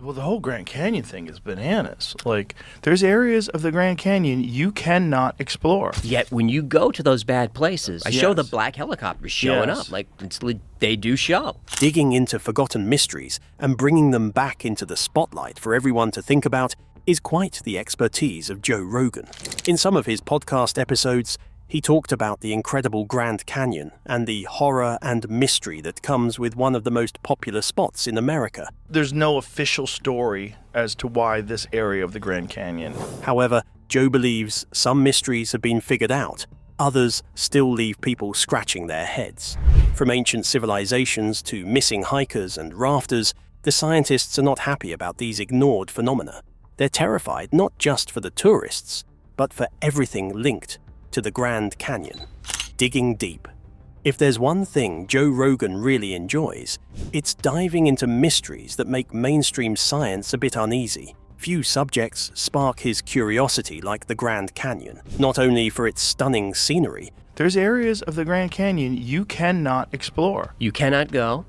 Well, the whole Grand Canyon thing is bananas. Like, there's areas of the Grand Canyon you cannot explore. Yet when you go to those bad places, I show the black helicopters showing up. Like, they do show. Digging into forgotten mysteries and bringing them back into the spotlight for everyone to think about is quite the expertise of Joe Rogan. In some of his podcast episodes, he talked about the incredible Grand Canyon and the horror and mystery that comes with one of the most popular spots in America. There's no official story as to why this area of the Grand Canyon. However, Joe believes some mysteries have been figured out. Others still leave people scratching their heads. From ancient civilizations to missing hikers and rafters, the scientists are not happy about these ignored phenomena. They're terrified not just for the tourists, but for everything linked to the Grand Canyon. Digging deep. If there's one thing Joe Rogan really enjoys, it's diving into mysteries that make mainstream science a bit uneasy. Few subjects spark his curiosity like the Grand Canyon, not only for its stunning scenery. There's areas of the Grand Canyon you cannot explore. You cannot go.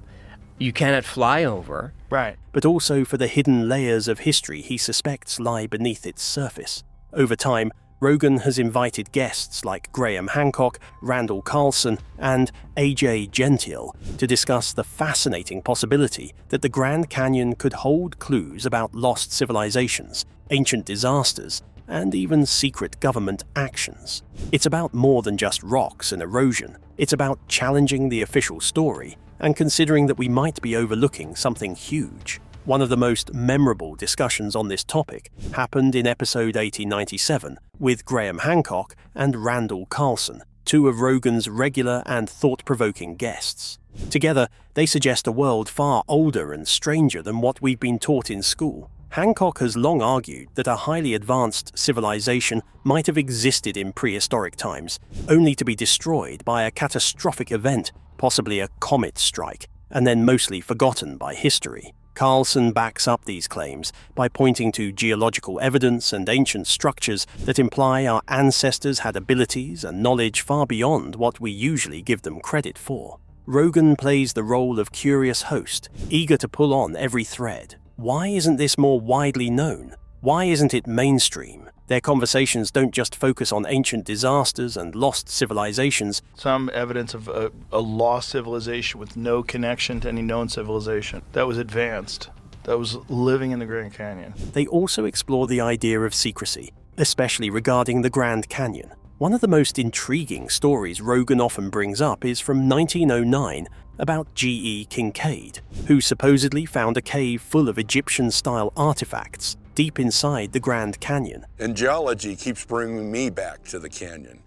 You cannot fly over. Right. But also for the hidden layers of history he suspects lie beneath its surface. Over time, Rogan has invited guests like Graham Hancock, Randall Carlson, and A.J. Gentile to discuss the fascinating possibility that the Grand Canyon could hold clues about lost civilizations, ancient disasters, and even secret government actions. It's about more than just rocks and erosion. It's about challenging the official story and considering that we might be overlooking something huge. One of the most memorable discussions on this topic happened in episode 1897 with Graham Hancock and Randall Carlson, two of Rogan's regular and thought-provoking guests. Together, they suggest a world far older and stranger than what we've been taught in school. Hancock has long argued that a highly advanced civilization might have existed in prehistoric times, only to be destroyed by a catastrophic event, possibly a comet strike, and then mostly forgotten by history. Carlson backs up these claims by pointing to geological evidence and ancient structures that imply our ancestors had abilities and knowledge far beyond what we usually give them credit for. Rogan plays the role of curious host, eager to pull on every thread. Why isn't this more widely known? Why isn't it mainstream? Their conversations don't just focus on ancient disasters and lost civilizations. Some evidence of a lost civilization with no connection to any known civilization that was advanced, that was living in the Grand Canyon. They also explore the idea of secrecy, especially regarding the Grand Canyon. One of the most intriguing stories Rogan often brings up is from 1909 about G.E. Kincaid, who supposedly found a cave full of Egyptian-style artifacts deep inside the Grand Canyon. And geology keeps bringing me back to the canyon.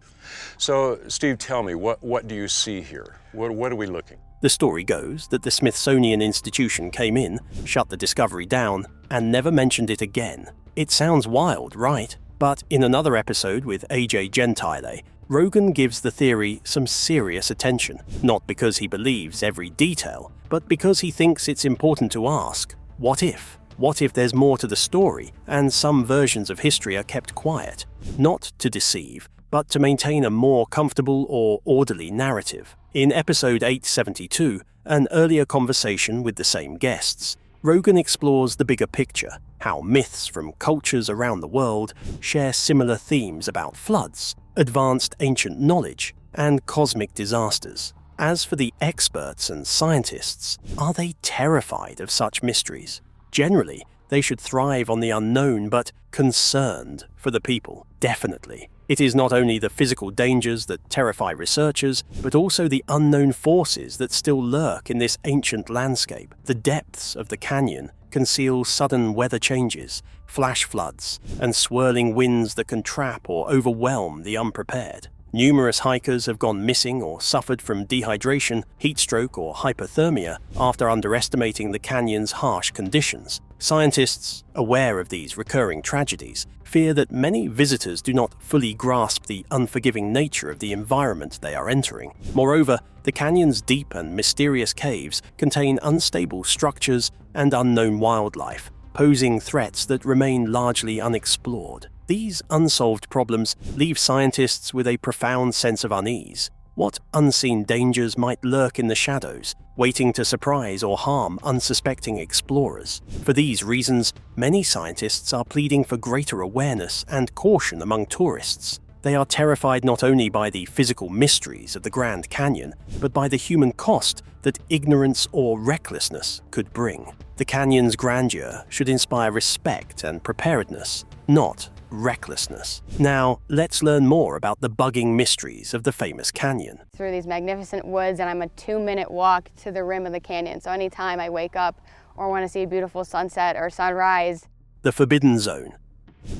So, Steve, tell me, what do you see here? What are we looking? The story goes that the Smithsonian Institution came in, shut the discovery down, and never mentioned it again. It sounds wild, right? But in another episode with A.J. Gentile, Rogan gives the theory some serious attention, not because he believes every detail, but because he thinks it's important to ask, what if? What if there's more to the story, and some versions of history are kept quiet? Not to deceive, but to maintain a more comfortable or orderly narrative. In episode 872, an earlier conversation with the same guests, Rogan explores the bigger picture, how myths from cultures around the world share similar themes about floods, advanced ancient knowledge, and cosmic disasters. As for the experts and scientists, are they terrified of such mysteries? Generally, they should thrive on the unknown, but concerned for the people, definitely. It is not only the physical dangers that terrify researchers, but also the unknown forces that still lurk in this ancient landscape. The depths of the canyon conceal sudden weather changes, flash floods, and swirling winds that can trap or overwhelm the unprepared. Numerous hikers have gone missing or suffered from dehydration, heatstroke, or hypothermia after underestimating the canyon's harsh conditions. Scientists, aware of these recurring tragedies, fear that many visitors do not fully grasp the unforgiving nature of the environment they are entering. Moreover, the canyon's deep and mysterious caves contain unstable structures and unknown wildlife, posing threats that remain largely unexplored. These unsolved problems leave scientists with a profound sense of unease. What unseen dangers might lurk in the shadows, waiting to surprise or harm unsuspecting explorers? For these reasons, many scientists are pleading for greater awareness and caution among tourists. They are terrified not only by the physical mysteries of the Grand Canyon, but by the human cost that ignorance or recklessness could bring. The canyon's grandeur should inspire respect and preparedness, not recklessness. Now, let's learn more about the bugging mysteries of the famous canyon. Through these magnificent woods, and I'm a 2-minute walk to the rim of the canyon. So anytime I wake up or want to see a beautiful sunset or sunrise. The Forbidden Zone.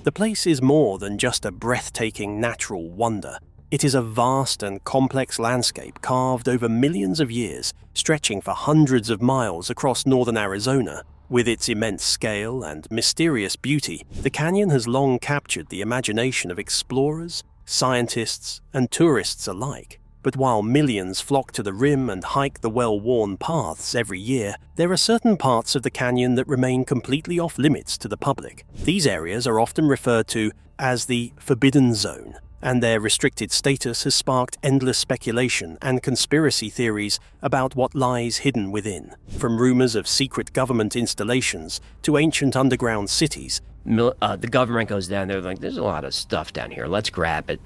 The place is more than just a breathtaking natural wonder. It is a vast and complex landscape carved over millions of years, stretching for hundreds of miles across northern Arizona. With its immense scale and mysterious beauty, the canyon has long captured the imagination of explorers, scientists, and tourists alike. But while millions flock to the rim and hike the well-worn paths every year, there are certain parts of the canyon that remain completely off-limits to the public. These areas are often referred to as the Forbidden Zone, and their restricted status has sparked endless speculation and conspiracy theories about what lies hidden within. From rumors of secret government installations to ancient underground cities, the government goes down there like, there's a lot of stuff down here, let's grab it,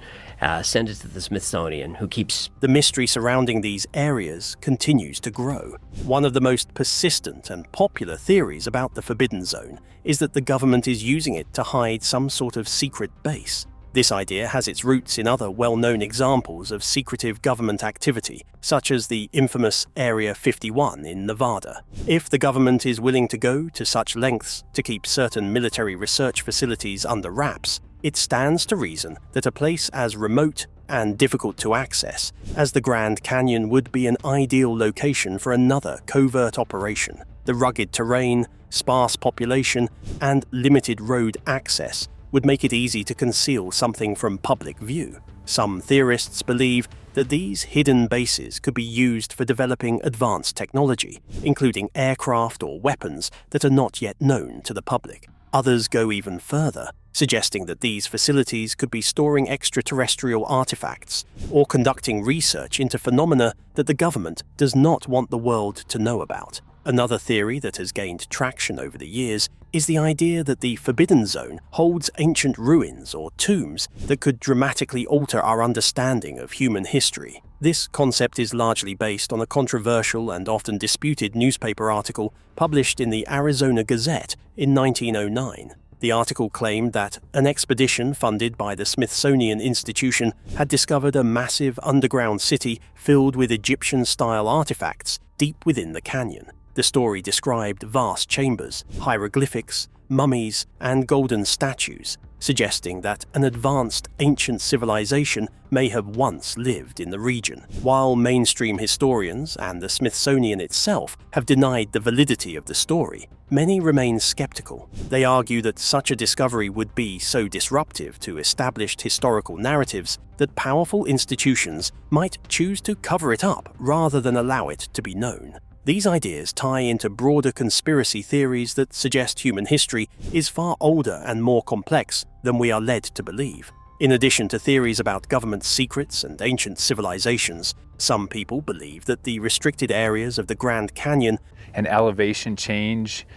send it to the Smithsonian, who keeps... The mystery surrounding these areas continues to grow. One of the most persistent and popular theories about the Forbidden Zone is that the government is using it to hide some sort of secret base. This idea has its roots in other well-known examples of secretive government activity, such as the infamous Area 51 in Nevada. If the government is willing to go to such lengths to keep certain military research facilities under wraps, it stands to reason that a place as remote and difficult to access as the Grand Canyon would be an ideal location for another covert operation. The rugged terrain, sparse population, and limited road access would make it easy to conceal something from public view. Some theorists believe that these hidden bases could be used for developing advanced technology, including aircraft or weapons that are not yet known to the public. Others go even further, suggesting that these facilities could be storing extraterrestrial artifacts or conducting research into phenomena that the government does not want the world to know about. Another theory that has gained traction over the years is the idea that the Forbidden Zone holds ancient ruins or tombs that could dramatically alter our understanding of human history. This concept is largely based on a controversial and often disputed newspaper article published in the Arizona Gazette in 1909. The article claimed that an expedition funded by the Smithsonian Institution had discovered a massive underground city filled with Egyptian-style artifacts deep within the canyon. The story described vast chambers, hieroglyphics, mummies, and golden statues, suggesting that an advanced ancient civilization may have once lived in the region. While mainstream historians and the Smithsonian itself have denied the validity of the story, many remain skeptical. They argue that such a discovery would be so disruptive to established historical narratives that powerful institutions might choose to cover it up rather than allow it to be known. These ideas tie into broader conspiracy theories that suggest human history is far older and more complex than we are led to believe. In addition to theories about government secrets and ancient civilizations, some people believe that the restricted areas of the Grand Canyon, an elevation change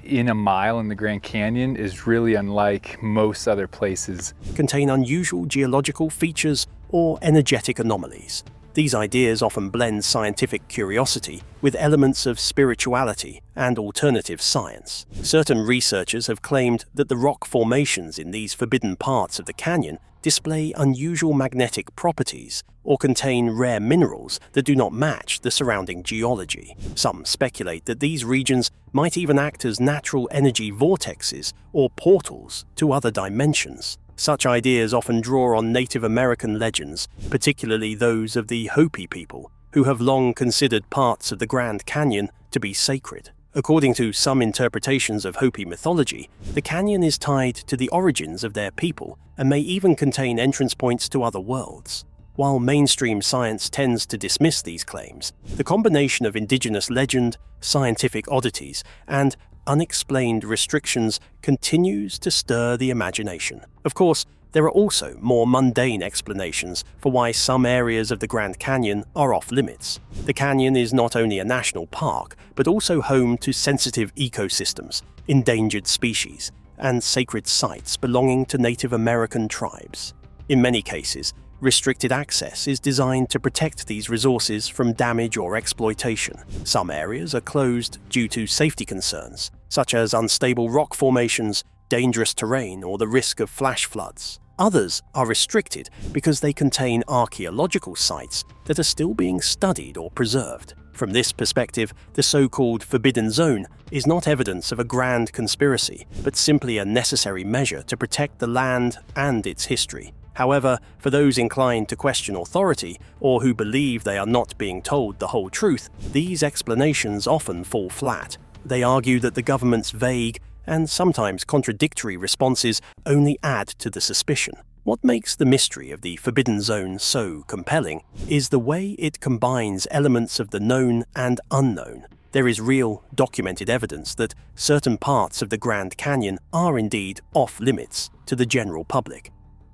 in a mile in the Grand Canyon, is really unlike most other places, contain unusual geological features or energetic anomalies. These ideas often blend scientific curiosity with elements of spirituality and alternative science. Certain researchers have claimed that the rock formations in these forbidden parts of the canyon display unusual magnetic properties or contain rare minerals that do not match the surrounding geology. Some speculate that these regions might even act as natural energy vortexes or portals to other dimensions. Such ideas often draw on Native American legends, particularly those of the Hopi people, who have long considered parts of the Grand Canyon to be sacred. According to some interpretations of Hopi mythology, the canyon is tied to the origins of their people and may even contain entrance points to other worlds. While mainstream science tends to dismiss these claims, the combination of indigenous legend, scientific oddities, and unexplained restrictions continues to stir the imagination. Of course, there are also more mundane explanations for why some areas of the Grand Canyon are off-limits. The canyon is not only a national park, but also home to sensitive ecosystems, endangered species, and sacred sites belonging to Native American tribes. In many cases, restricted access is designed to protect these resources from damage or exploitation. Some areas are closed due to safety concerns, such as unstable rock formations, dangerous terrain, or the risk of flash floods. Others are restricted because they contain archaeological sites that are still being studied or preserved. From this perspective, the so-called Forbidden Zone is not evidence of a grand conspiracy, but simply a necessary measure to protect the land and its history. However, for those inclined to question authority, or who believe they are not being told the whole truth, these explanations often fall flat. They argue that the government's vague and sometimes contradictory responses only add to the suspicion. What makes the mystery of the Forbidden Zone so compelling is the way it combines elements of the known and unknown. There is real, documented evidence that certain parts of the Grand Canyon are indeed off-limits to the general public.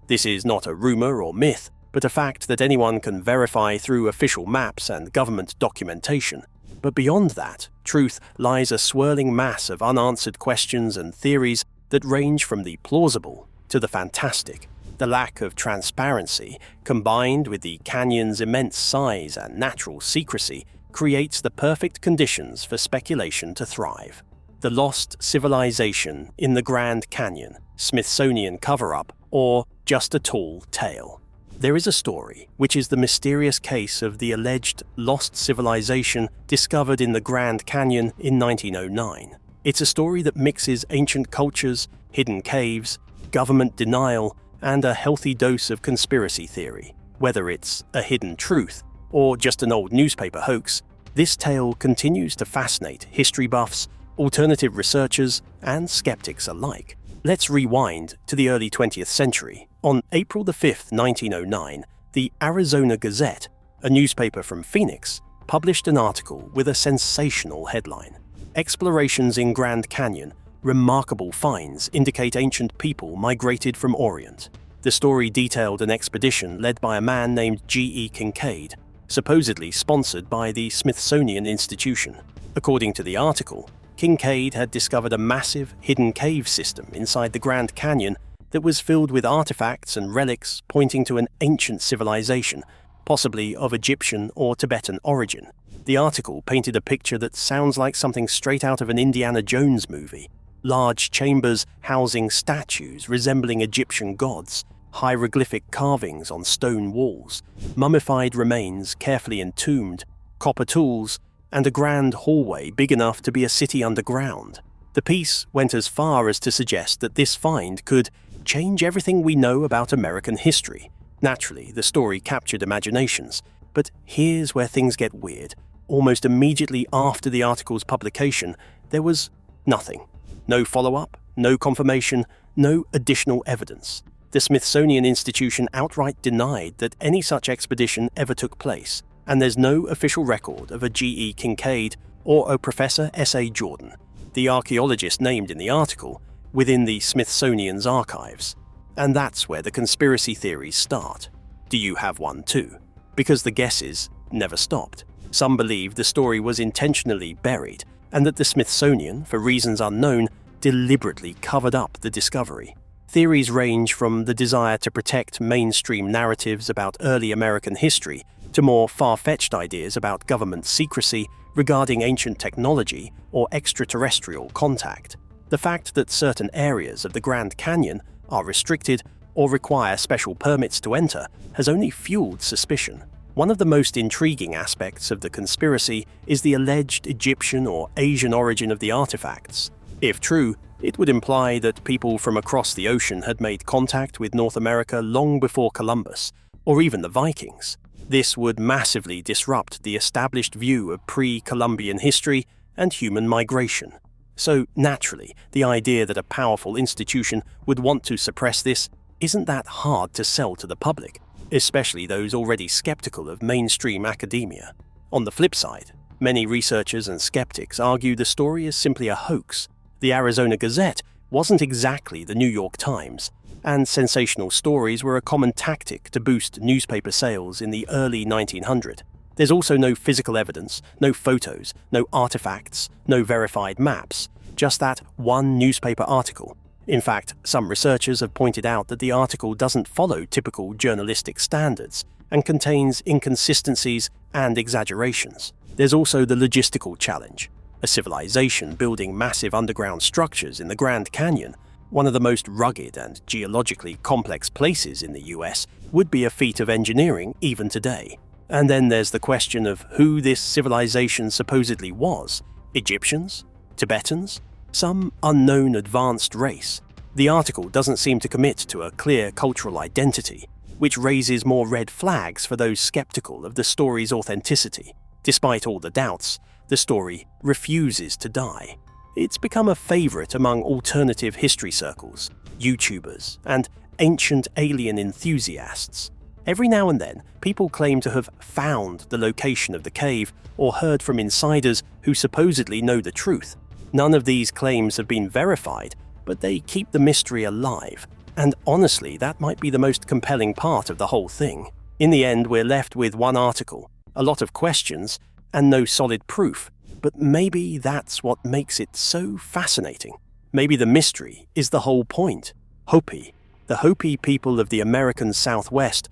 This is not a rumor or myth, but a fact that anyone can verify through official maps and government documentation. But beyond that, truth lies a swirling mass of unanswered questions and theories that range from the plausible to the fantastic. The lack of transparency, combined with the canyon's immense size and natural secrecy, creates the perfect conditions for speculation to thrive. The Lost Civilization in the Grand Canyon, Smithsonian Cover-up, or just a tall tale. There is a story, which is the mysterious case of the alleged lost civilization discovered in the Grand Canyon in 1909. It's a story that mixes ancient cultures, hidden caves, government denial, and a healthy dose of conspiracy theory. Whether it's a hidden truth or just an old newspaper hoax, this tale continues to fascinate history buffs, alternative researchers, and skeptics alike. Let's rewind to the early 20th century. On April 5, 1909, the Arizona Gazette, a newspaper from Phoenix, published an article with a sensational headline. Explorations in Grand Canyon, remarkable finds indicate ancient people migrated from Orient. The story detailed an expedition led by a man named G.E. Kincaid, supposedly sponsored by the Smithsonian Institution. According to the article, Kincaid had discovered a massive hidden cave system inside the Grand Canyon that was filled with artifacts and relics pointing to an ancient civilization, possibly of Egyptian or Tibetan origin. The article painted a picture that sounds like something straight out of an Indiana Jones movie. Large chambers housing statues resembling Egyptian gods, hieroglyphic carvings on stone walls, mummified remains carefully entombed, copper tools, and a grand hallway big enough to be a city underground. The piece went as far as to suggest that this find could change everything we know about American history. Naturally, the story captured imaginations, but here's where things get weird. Almost immediately after the article's publication, there was nothing. No follow-up, no confirmation, no additional evidence. The Smithsonian Institution outright denied that any such expedition ever took place, and there's no official record of a G.E. Kincaid or a Professor S.A. Jordan, the archaeologist named in the article, within the Smithsonian's archives. And that's where the conspiracy theories start. Do you have one too? Because the guesses never stopped. Some believe the story was intentionally buried, and that the Smithsonian, for reasons unknown, deliberately covered up the discovery. Theories range from the desire to protect mainstream narratives about early American history to more far-fetched ideas about government secrecy regarding ancient technology or extraterrestrial contact. The fact that certain areas of the Grand Canyon are restricted or require special permits to enter has only fueled suspicion. One of the most intriguing aspects of the conspiracy is the alleged Egyptian or Asian origin of the artifacts. If true, it would imply that people from across the ocean had made contact with North America long before Columbus, or even the Vikings. This would massively disrupt the established view of pre-Columbian history and human migration. So, naturally, the idea that a powerful institution would want to suppress this isn't that hard to sell to the public, especially those already skeptical of mainstream academia. On the flip side, many researchers and skeptics argue the story is simply a hoax, The Arizona Gazette wasn't exactly the New York Times, and sensational stories were a common tactic to boost newspaper sales in the early 1900s. There's also no physical evidence, no photos, no artifacts, no verified maps, just that one newspaper article. In fact, some researchers have pointed out that the article doesn't follow typical journalistic standards and contains inconsistencies and exaggerations. There's also the logistical challenge. A civilization building massive underground structures in the Grand Canyon, one of the most rugged and geologically complex places in the US, would be a feat of engineering even today. And then there's the question of who this civilization supposedly was. Egyptians? Tibetans? Some unknown advanced race? The article doesn't seem to commit to a clear cultural identity, which raises more red flags for those skeptical of the story's authenticity. Despite all the doubts, the story refuses to die. It's become a favorite among alternative history circles, YouTubers, and ancient alien enthusiasts. Every now and then, people claim to have found the location of the cave or heard from insiders who supposedly know the truth. None of these claims have been verified, but they keep the mystery alive. And honestly, that might be the most compelling part of the whole thing. In the end, we're left with one article, a lot of questions, and no solid proof. But maybe that's what makes it so fascinating. Maybe the mystery is the whole point. Hopi, the Hopi people of the American Southwest.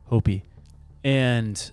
Hopi. And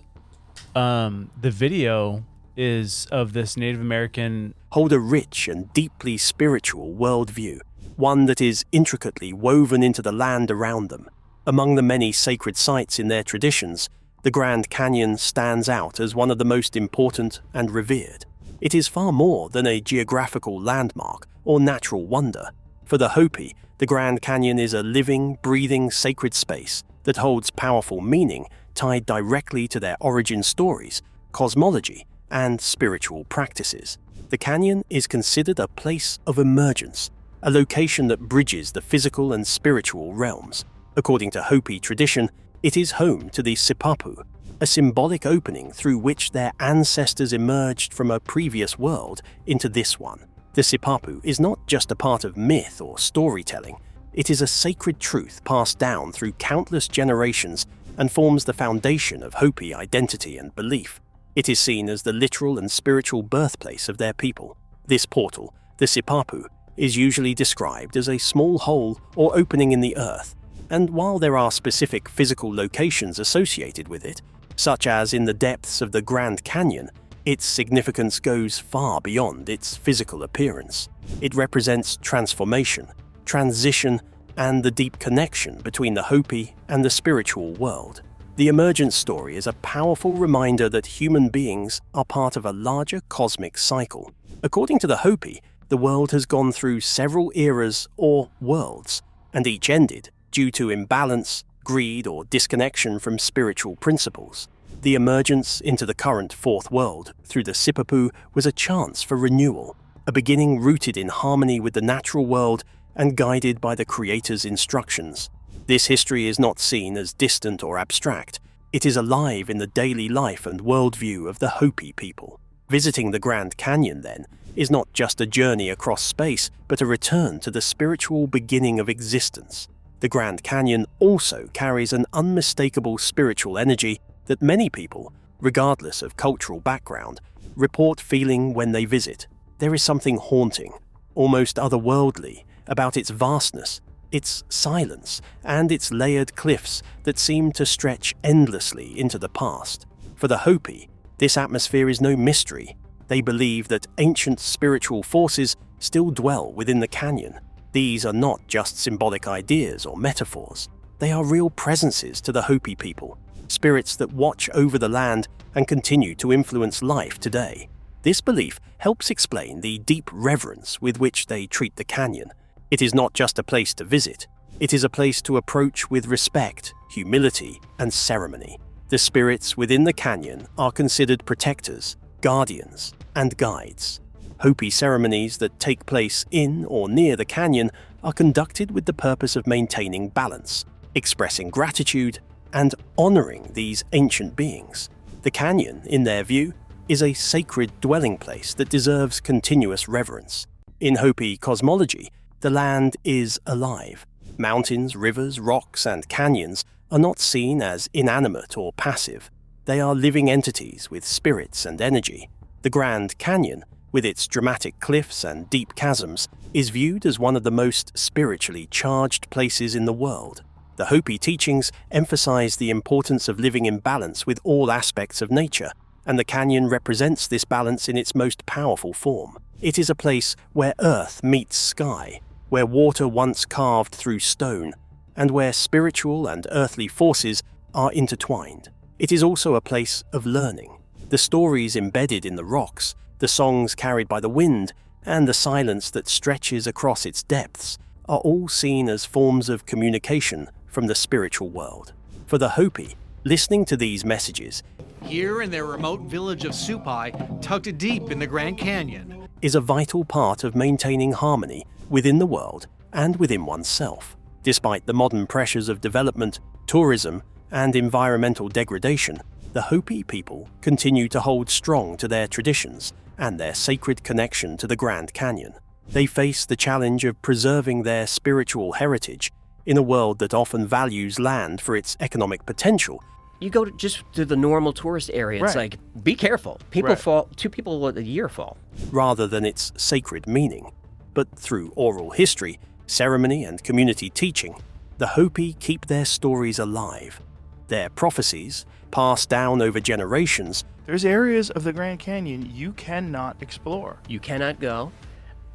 the video is of this Native American Hold a rich and deeply spiritual worldview, one that is intricately woven into the land around them. Among the many sacred sites in their traditions, the Grand Canyon stands out as one of the most important and revered. It is far more than a geographical landmark or natural wonder. For the Hopi, the Grand Canyon is a living, breathing sacred space that holds powerful meaning tied directly to their origin stories, cosmology, and spiritual practices. The canyon is considered a place of emergence, a location that bridges the physical and spiritual realms. According to Hopi tradition, it is home to the Sipapu, a symbolic opening through which their ancestors emerged from a previous world into this one. The Sipapu is not just a part of myth or storytelling, it is a sacred truth passed down through countless generations and forms the foundation of Hopi identity and belief. It is seen as the literal and spiritual birthplace of their people. This portal, the Sipapu, is usually described as a small hole or opening in the earth, and while there are specific physical locations associated with it, such as in the depths of the Grand Canyon, its significance goes far beyond its physical appearance. It represents transformation, transition, and the deep connection between the Hopi and the spiritual world. The Emergence story is a powerful reminder that human beings are part of a larger cosmic cycle. According to the Hopi, the world has gone through several eras or worlds, and each ended due to imbalance, greed, or disconnection from spiritual principles. The emergence into the current fourth world through the Sipapu was a chance for renewal, a beginning rooted in harmony with the natural world and guided by the Creator's instructions. This history is not seen as distant or abstract. It is alive in the daily life and worldview of the Hopi people. Visiting the Grand Canyon, then, is not just a journey across space, but a return to the spiritual beginning of existence. The Grand Canyon also carries an unmistakable spiritual energy that many people, regardless of cultural background, report feeling when they visit. There is something haunting, almost otherworldly, about its vastness, its silence, and its layered cliffs that seem to stretch endlessly into the past. For the Hopi, this atmosphere is no mystery. They believe that ancient spiritual forces still dwell within the canyon. These are not just symbolic ideas or metaphors. They are real presences to the Hopi people, spirits that watch over the land and continue to influence life today. This belief helps explain the deep reverence with which they treat the canyon. It is not just a place to visit, it is a place to approach with respect, humility, and ceremony. The spirits within the canyon are considered protectors, guardians, and guides. Hopi ceremonies that take place in or near the canyon are conducted with the purpose of maintaining balance, expressing gratitude, and honoring these ancient beings. The canyon, in their view, is a sacred dwelling place that deserves continuous reverence. In Hopi cosmology, the land is alive. Mountains, rivers, rocks, and canyons are not seen as inanimate or passive. They are living entities with spirits and energy. The Grand Canyon, with its dramatic cliffs and deep chasms, is viewed as one of the most spiritually charged places in the world. The Hopi teachings emphasize the importance of living in balance with all aspects of nature, and the canyon represents this balance in its most powerful form. It is a place where earth meets sky, where water once carved through stone, and where spiritual and earthly forces are intertwined. It is also a place of learning. The stories embedded in the rocks, the songs carried by the wind, and the silence that stretches across its depths are all seen as forms of communication from the spiritual world. For the Hopi, listening to these messages here in their remote village of Supai, tucked deep in the Grand Canyon, is a vital part of maintaining harmony within the world and within oneself. Despite the modern pressures of development, tourism, and environmental degradation, the Hopi people continue to hold strong to their traditions and their sacred connection to the Grand Canyon. They face the challenge of preserving their spiritual heritage in a world that often values land for its economic potential. You go just to the normal tourist area, it's Right. like, be careful. People Right. fall, 2 people a year fall. Rather than its sacred meaning. But through oral history, ceremony, and community teaching, the Hopi keep their stories alive. Their prophecies, passed down over generations, There's areas of the Grand Canyon you cannot explore. You cannot go,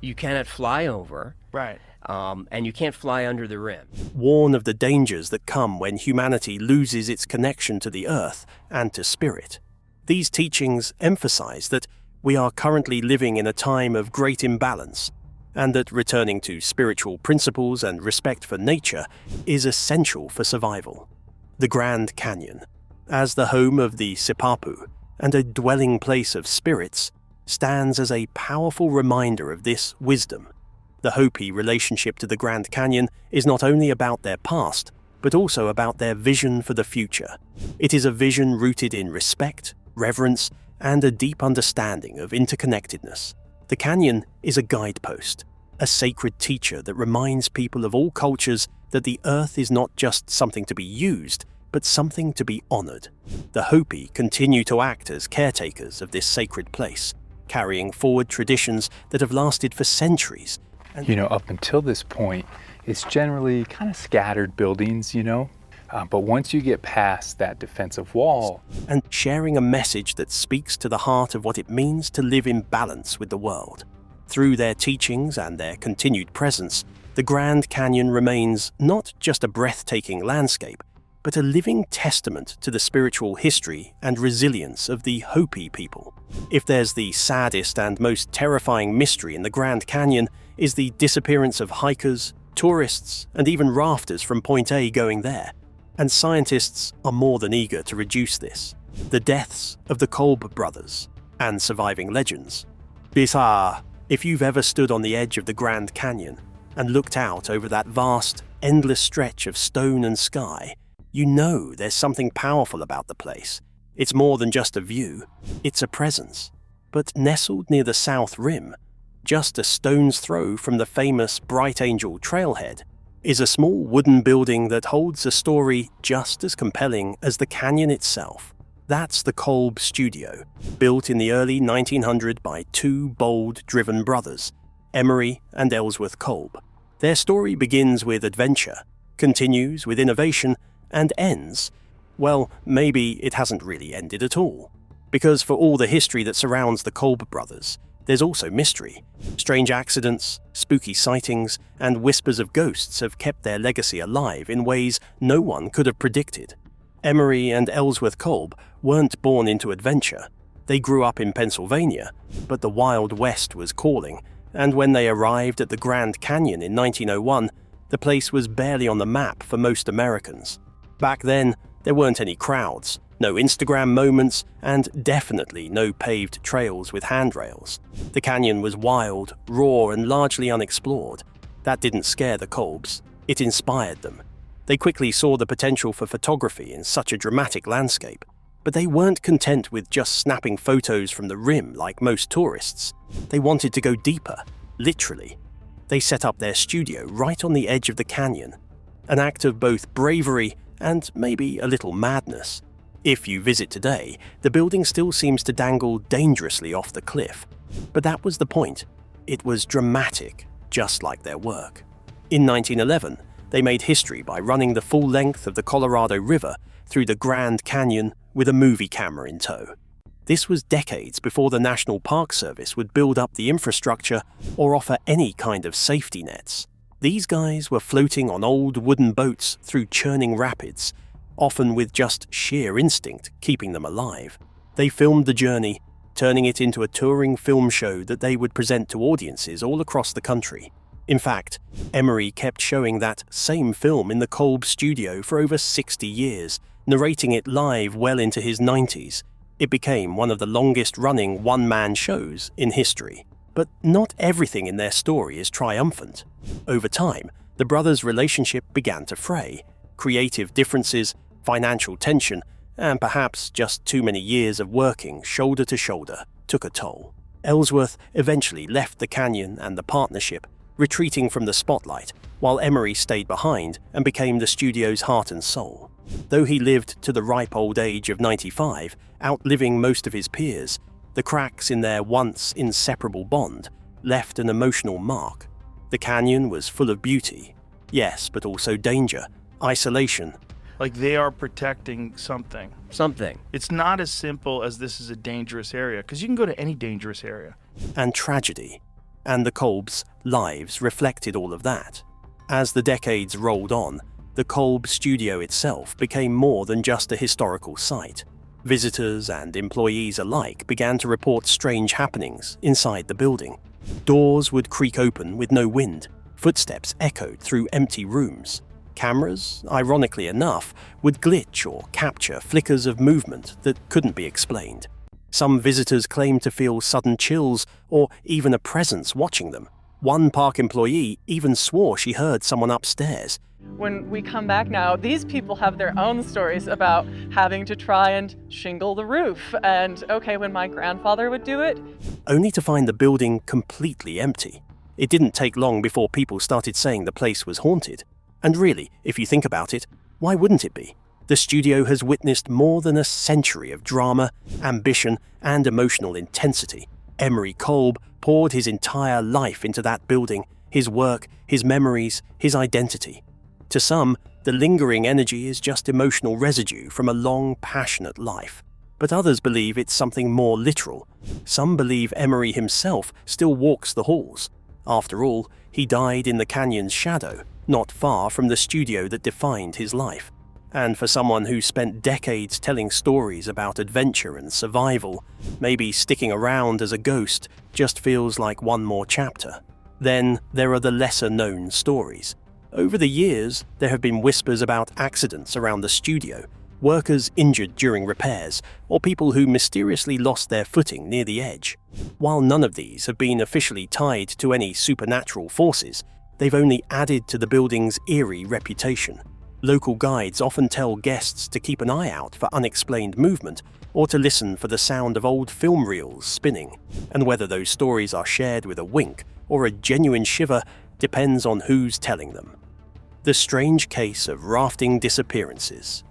you cannot fly over, Right. and you can't fly under the rim. warn of the dangers that come when humanity loses its connection to the earth and to spirit. These teachings emphasize that we are currently living in a time of great imbalance, and that returning to spiritual principles and respect for nature is essential for survival. The Grand Canyon, as the home of the Sipapu and a dwelling place of spirits, stands as a powerful reminder of this wisdom. The Hopi relationship to the Grand Canyon is not only about their past, but also about their vision for the future. It is a vision rooted in respect, reverence, and a deep understanding of interconnectedness. The canyon is a guidepost, a sacred teacher that reminds people of all cultures that the earth is not just something to be used, but something to be honored. The Hopi continue to act as caretakers of this sacred place, carrying forward traditions that have lasted for centuries. You know, up until this point, it's generally kind of scattered buildings, but once you get past that defensive wall, And sharing a message that speaks to the heart of what it means to live in balance with the world. Through their teachings and their continued presence, the Grand Canyon remains not just a breathtaking landscape, but a living testament to the spiritual history and resilience of the Hopi people. If there's the saddest and most terrifying mystery in the Grand Canyon is the disappearance of hikers, tourists, and even rafters from point A going there, and scientists are more than eager to reduce this. The deaths of the Kolb brothers and surviving legends. Bizarre, if you've ever stood on the edge of the Grand Canyon and looked out over that vast, endless stretch of stone and sky, you know there's something powerful about the place. It's more than just a view, it's a presence. But nestled near the south rim, just a stone's throw from the famous Bright Angel trailhead, is a small wooden building that holds a story just as compelling as the canyon itself. That's the Kolb studio, built in the early 1900s by 2 bold-driven brothers, Emery and Ellsworth Kolb. Their story begins with adventure, continues with innovation, and ends, well, maybe it hasn't really ended at all. Because for all the history that surrounds the Kolb brothers, there's also mystery. Strange accidents, spooky sightings, and whispers of ghosts have kept their legacy alive in ways no one could have predicted. Emery and Ellsworth Kolb weren't born into adventure. They grew up in Pennsylvania, but the Wild West was calling, and when they arrived at the Grand Canyon in 1901, the place was barely on the map for most Americans. Back then, there weren't any crowds, no Instagram moments, and definitely no paved trails with handrails. The canyon was wild, raw, and largely unexplored. That didn't scare the Kolbs. It inspired them. They quickly saw the potential for photography in such a dramatic landscape. But they weren't content with just snapping photos from the rim like most tourists. They wanted to go deeper, literally. They set up their studio right on the edge of the canyon, an act of both bravery and maybe a little madness. If you visit today, the building still seems to dangle dangerously off the cliff. But that was the point. It was dramatic, just like their work. In 1911, they made history by running the full length of the Colorado River through the Grand Canyon with a movie camera in tow. This was decades before the National Park Service would build up the infrastructure or offer any kind of safety nets. These guys were floating on old wooden boats through churning rapids, often with just sheer instinct keeping them alive. They filmed the journey, turning it into a touring film show that they would present to audiences all across the country. In fact, Emery kept showing that same film in the Kolb studio for over 60 years, narrating it live well into his 90s. It became one of the longest-running one-man shows in history. But not everything in their story is triumphant. Over time, the brothers' relationship began to fray. Creative differences, financial tension, and perhaps just too many years of working shoulder to shoulder took a toll. Ellsworth eventually left the canyon and the partnership, retreating from the spotlight, while Emery stayed behind and became the studio's heart and soul. Though he lived to the ripe old age of 95, outliving most of his peers, the cracks in their once inseparable bond left an emotional mark. The canyon was full of beauty, yes, but also danger, isolation. Like they are protecting something. Something. It's not as simple as this is a dangerous area, because you can go to any dangerous area. And tragedy. And the Kolb's lives reflected all of that. As the decades rolled on, the Kolb studio itself became more than just a historical site. Visitors and employees alike began to report strange happenings inside the building. Doors would creak open with no wind, footsteps echoed through empty rooms. Cameras, ironically enough, would glitch or capture flickers of movement that couldn't be explained. Some visitors claimed to feel sudden chills or even a presence watching them. One park employee even swore she heard someone upstairs. When we come back now, these people have their own stories about having to try and shingle the roof, and when my grandfather would do it. Only to find the building completely empty. It didn't take long before people started saying the place was haunted. And really, if you think about it, why wouldn't it be? The studio has witnessed more than a century of drama, ambition, and emotional intensity. Emery Kolb poured his entire life into that building, his work, his memories, his identity. To some, the lingering energy is just emotional residue from a long, passionate life. But others believe it's something more literal. Some believe Emery himself still walks the halls. After all, he died in the canyon's shadow, not far from the studio that defined his life. And for someone who spent decades telling stories about adventure and survival, maybe sticking around as a ghost just feels like one more chapter. Then there are the lesser-known stories. Over the years, there have been whispers about accidents around the studio, workers injured during repairs, or people who mysteriously lost their footing near the edge. While none of these have been officially tied to any supernatural forces, they've only added to the building's eerie reputation. Local guides often tell guests to keep an eye out for unexplained movement or to listen for the sound of old film reels spinning, and whether those stories are shared with a wink or a genuine shiver depends on who's telling them. The strange case of rafting disappearances.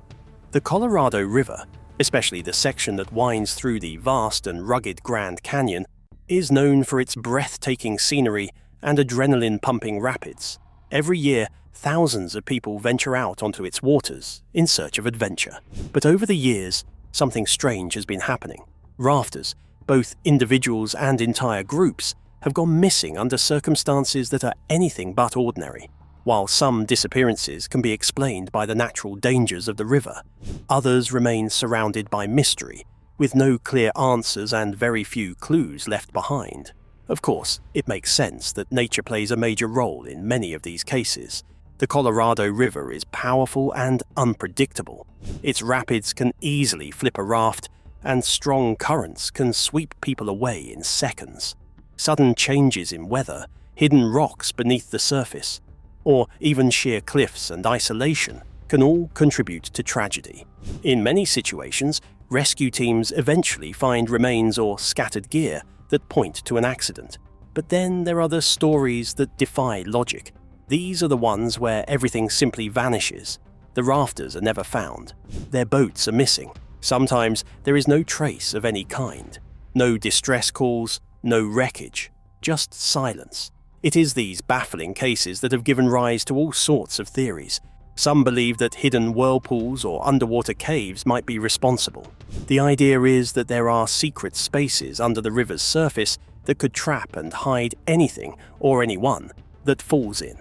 The Colorado River, especially the section that winds through the vast and rugged Grand Canyon, is known for its breathtaking scenery and adrenaline-pumping rapids. Every year, thousands of people venture out onto its waters in search of adventure. But over the years, something strange has been happening. Rafters, both individuals and entire groups, have gone missing under circumstances that are anything but ordinary. While some disappearances can be explained by the natural dangers of the river, others remain surrounded by mystery, with no clear answers and very few clues left behind. Of course, it makes sense that nature plays a major role in many of these cases. The Colorado River is powerful and unpredictable. Its rapids can easily flip a raft, and strong currents can sweep people away in seconds. Sudden changes in weather, hidden rocks beneath the surface, or even sheer cliffs and isolation can all contribute to tragedy. In many situations, rescue teams eventually find remains or scattered gear that point to an accident. But then there are the stories that defy logic. These are the ones where everything simply vanishes. The rafters are never found. Their boats are missing. Sometimes there is no trace of any kind. No distress calls, no wreckage, just silence. It is these baffling cases that have given rise to all sorts of theories. Some believe that hidden whirlpools or underwater caves might be responsible. The idea is that there are secret spaces under the river's surface that could trap and hide anything or anyone that falls in.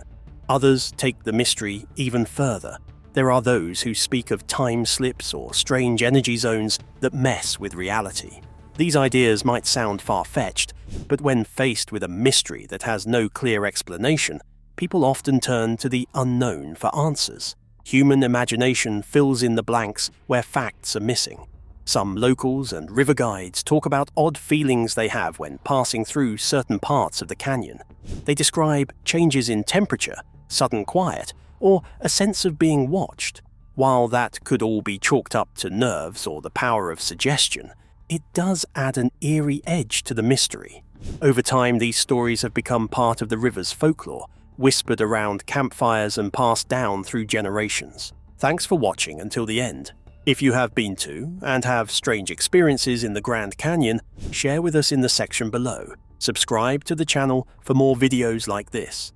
Others take the mystery even further. There are those who speak of time slips or strange energy zones that mess with reality. These ideas might sound far-fetched, but when faced with a mystery that has no clear explanation, people often turn to the unknown for answers. Human imagination fills in the blanks where facts are missing. Some locals and river guides talk about odd feelings they have when passing through certain parts of the canyon. They describe changes in temperature, sudden quiet, or a sense of being watched. While that could all be chalked up to nerves or the power of suggestion, it does add an eerie edge to the mystery. Over time, these stories have become part of the river's folklore, whispered around campfires and passed down through generations. Thanks for watching until the end. If you have been to and have strange experiences in the Grand Canyon, share with us in the section below. Subscribe to the channel for more videos like this.